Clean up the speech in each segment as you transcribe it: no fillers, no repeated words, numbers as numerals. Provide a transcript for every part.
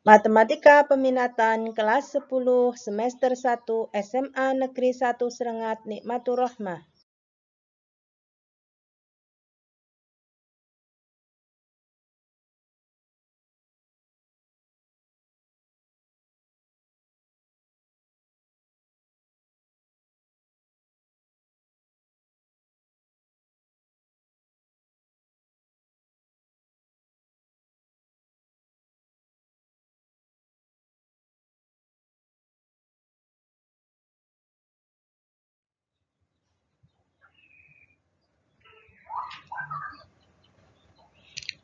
Matematika Peminatan kelas 10 semester 1 SMA Negeri 1 Serengat Nikmatur Rahmah.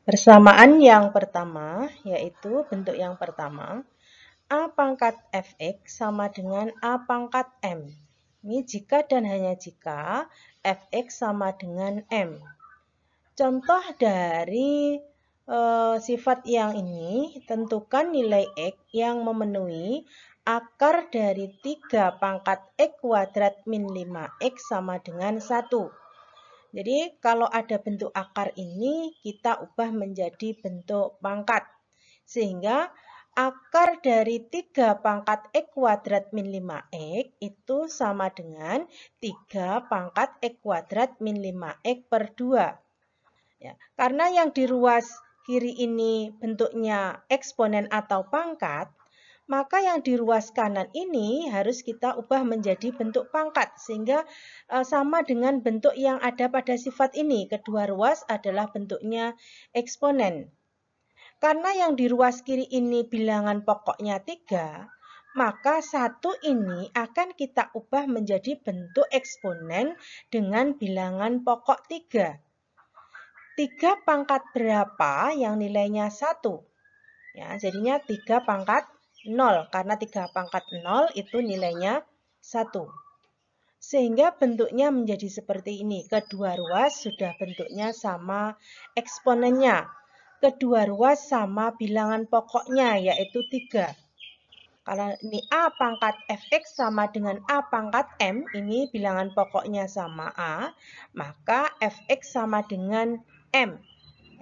Persamaan yang pertama, yaitu bentuk yang pertama, A pangkat Fx sama dengan A pangkat M. Ini jika dan hanya jika Fx sama dengan M. Contoh dari sifat yang ini, tentukan nilai X yang memenuhi akar dari 3 pangkat X kuadrat min 5X sama dengan 1. Jadi kalau ada bentuk akar ini kita ubah menjadi bentuk pangkat. Sehingga akar dari 3 pangkat X kuadrat min 5X itu sama dengan 3 pangkat X kuadrat min 5X per 2. Ya, karena yang di ruas kiri ini bentuknya eksponen atau pangkat, maka yang di ruas kanan ini harus kita ubah menjadi bentuk pangkat, sehingga sama dengan bentuk yang ada pada sifat ini. Kedua ruas adalah bentuknya eksponen. Karena yang di ruas kiri ini bilangan pokoknya 3, maka 1 ini akan kita ubah menjadi bentuk eksponen dengan bilangan pokok 3. 3 pangkat berapa yang nilainya 1? Ya, jadinya 3 pangkat 0, karena 3 pangkat 0 itu nilainya 1. Sehingga bentuknya menjadi seperti ini. Kedua ruas sudah bentuknya sama eksponennya. Kedua ruas sama bilangan pokoknya, yaitu 3. Kalau ini A pangkat Fx sama dengan A pangkat M, ini bilangan pokoknya sama A, maka Fx sama dengan M.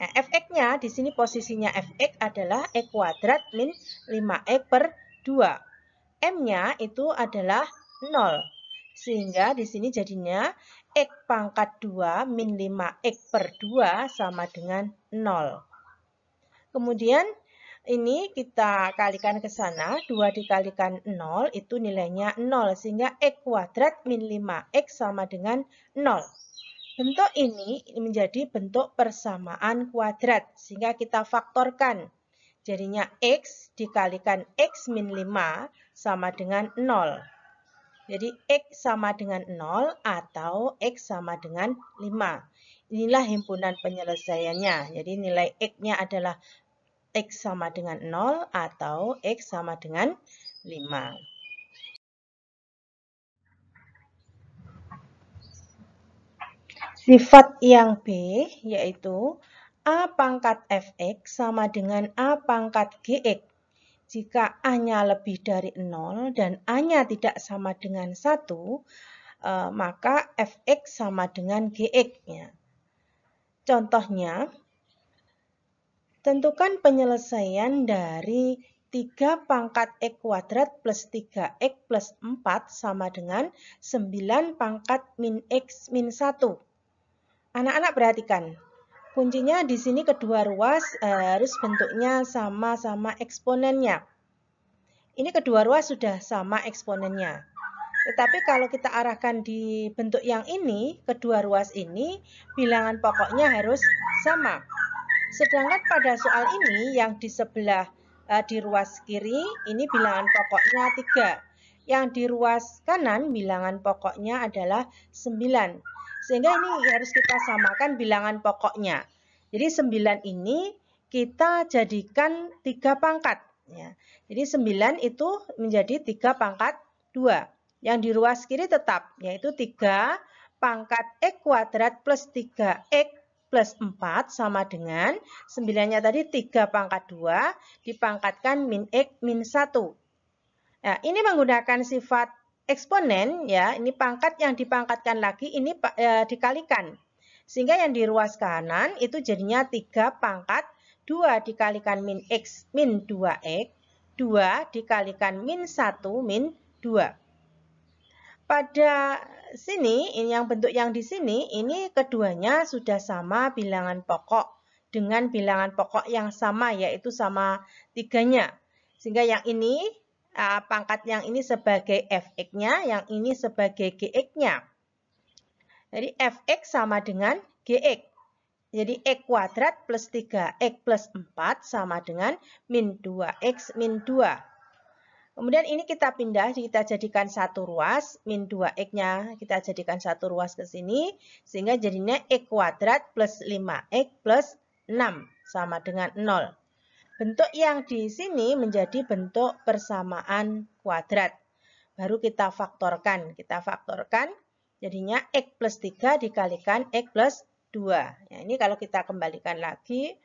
Nah, Fx-nya di sini posisinya Fx adalah X kuadrat min 5X per 2. M-nya itu adalah 0. Sehingga di sini jadinya X pangkat 2 min 5X per 2 sama dengan 0. Kemudian ini kita kalikan ke sana, 2 dikalikan 0 itu nilainya 0. Sehingga X kuadrat min 5X sama dengan 0. Bentuk ini menjadi bentuk persamaan kuadrat, sehingga kita faktorkan. Jadinya X dikalikan X min 5 sama dengan 0. Jadi X sama dengan 0 atau X sama dengan 5. Inilah himpunan penyelesaiannya. Jadi nilai X-nya adalah X sama dengan 0 atau X sama dengan 5. Sifat yang B yaitu A pangkat Fx sama dengan A pangkat Gx. Jika A-nya lebih dari 0 dan A-nya tidak sama dengan 1, maka Fx sama dengan Gx. Ya. Contohnya, tentukan penyelesaian dari 3 pangkat X kuadrat plus 3X plus 4 sama dengan 9 pangkat min X min 1. Anak-anak perhatikan, kuncinya di sini kedua ruas harus bentuknya sama-sama eksponennya. Ini kedua ruas sudah sama eksponennya. Tetapi kalau kita arahkan di bentuk yang ini, kedua ruas ini bilangan pokoknya harus sama. Sedangkan pada soal ini yang di sebelah di ruas kiri ini bilangan pokoknya 3. Yang di ruas kanan bilangan pokoknya adalah 9. Sehingga ini harus kita samakan bilangan pokoknya. Jadi 9 ini kita jadikan 3 pangkat. Ya. Jadi 9 itu menjadi 3 pangkat 2. Yang di ruas kiri tetap, yaitu 3 pangkat X kuadrat plus 3X plus 4 sama dengan 9-nya tadi 3 pangkat 2 dipangkatkan min X min 1. Nah, ini menggunakan sifat eksponen, ya. Ini pangkat yang dipangkatkan lagi, ini dikalikan. Sehingga yang di ruas kanan itu jadinya 3 pangkat 2 dikalikan min X min 2X 2 dikalikan min 1 min 2. Pada sini, ini yang bentuk yang di sini, ini keduanya sudah sama bilangan pokok dengan bilangan pokok yang sama, yaitu sama 3-nya. Sehingga yang ini, pangkat yang ini sebagai fx-nya, yang ini sebagai gx-nya. Jadi fx sama dengan gx. Jadi x kuadrat plus 3x plus 4 sama dengan min 2x min 2. Kemudian ini kita pindah, kita jadikan satu ruas, min 2x-nya kita jadikan satu ruas ke sini, sehingga jadinya x kuadrat plus 5x plus 6 sama dengan 0. Bentuk yang di sini menjadi bentuk persamaan kuadrat. Baru kita faktorkan. Jadinya x plus 3 dikalikan x plus 2. Ya, ini kalau kita kembalikan lagi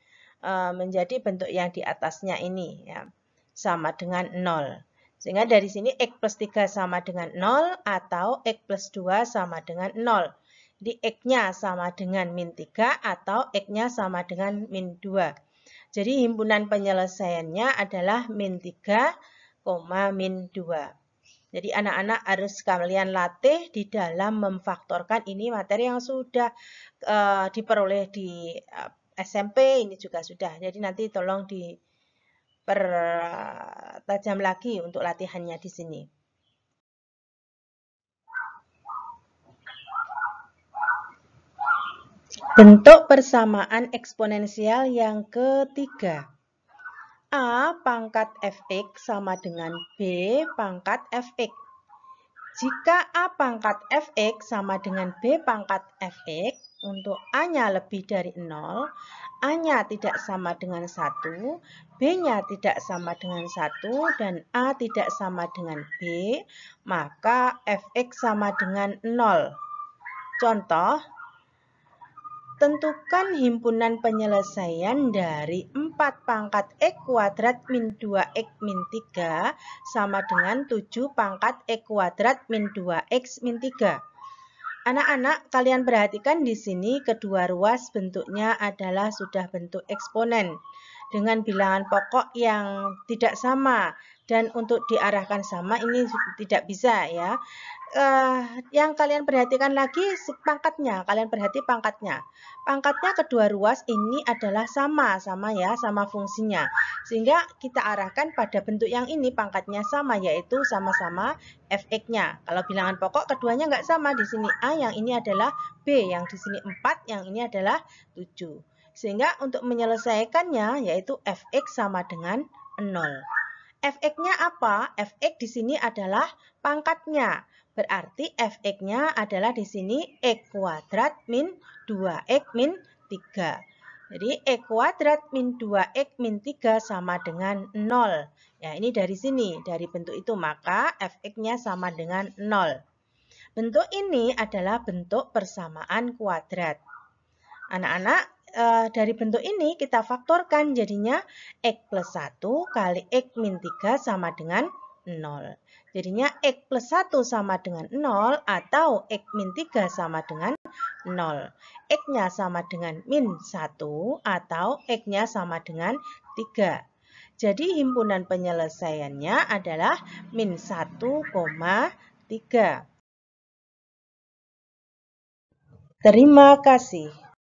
menjadi bentuk yang di atasnya ini, ya, sama dengan 0. Sehingga dari sini x plus 3 sama dengan 0 atau x plus 2 sama dengan 0. Jadi x-nya sama dengan min 3 atau x-nya sama dengan min 2. Jadi himpunan penyelesaiannya adalah min 3, min 2. Jadi anak-anak harus kalian latih di dalam memfaktorkan. Ini materi yang sudah diperoleh di SMP, ini juga sudah. Jadi nanti tolong dipertajam lagi untuk latihannya di sini. Bentuk persamaan eksponensial yang ketiga. A pangkat fx sama dengan B pangkat fx. Jika A pangkat fx sama dengan B pangkat fx, untuk A-nya lebih dari 0, A-nya tidak sama dengan 1, B-nya tidak sama dengan 1, dan A tidak sama dengan B, maka fx sama dengan 0. Contoh, tentukan himpunan penyelesaian dari 4 pangkat x kuadrat min 2x min 3 sama dengan 7 pangkat x kuadrat min 2x min 3. Anak-anak, kalian perhatikan di sini kedua ruas bentuknya adalah sudah bentuk eksponen dengan bilangan pokok yang tidak sama. Dan untuk diarahkan sama ini tidak bisa, ya. Yang kalian perhatikan lagi pangkatnya, kalian perhati pangkatnya. Pangkatnya kedua ruas ini adalah sama ya, sama fungsinya. Sehingga kita arahkan pada bentuk yang ini pangkatnya sama, yaitu sama-sama fx-nya. Kalau bilangan pokok keduanya nggak sama, di sini A, yang ini adalah B, yang di sini 4, yang ini adalah 7. Sehingga untuk menyelesaikannya yaitu fx sama dengan 0. Fx-nya apa? Fx di sini adalah pangkatnya. Berarti fx-nya adalah di sini x kuadrat min 2x min 3. Jadi x kuadrat min 2x min 3 sama dengan 0. Ya, ini dari sini, dari bentuk itu, maka fx-nya sama dengan 0. Bentuk ini adalah bentuk persamaan kuadrat. Anak-anak, dari bentuk ini kita faktorkan, jadinya x plus 1 kali x min 3 sama dengan 0. Jadinya x plus 1 sama dengan 0 atau x min 3 sama dengan 0. X-nya sama dengan min 1 atau X-nya sama dengan 3. Jadi himpunan penyelesaiannya adalah min 1,3. Terima kasih.